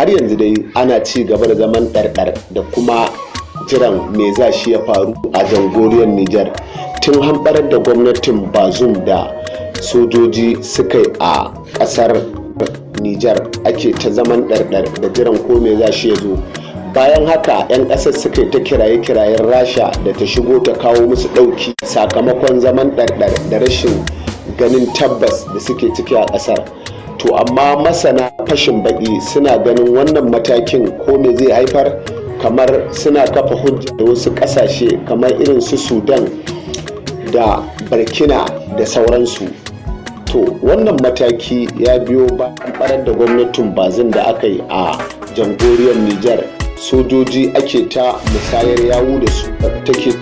har yanzu dai ana ci gaba da zaman ɗarɗar da kuma jiran me za shi ya faru a jamhuriyar Nijar tun hamɓarar da gwamnatin Bazoum da sojoji suka yi a ƙasar Nijar ake ta zaman ɗarɗar da jiran ko me za shi ya zo. Bayan haka 'yan ƙasar suka yi ta kiraye-kirayen rasha da ta shigo ta kawo musu ɗauki sakamakon zaman ɗarɗar da rashin ganin tabbas da suke ciki a ƙasar. To amma masana fashin baƙi suna ganin wannan matakin ko me zai haifar, kamar suna kafa hujja da wasu ƙasashe kamar irin su Sudan da Burkina da sauransu. To wannan mataki ya biyo bayan ɓarar da gwamnatin Bazoum da aka yi a jamhuriyar Nijar. Sojoji ake ta musayar yawu da su take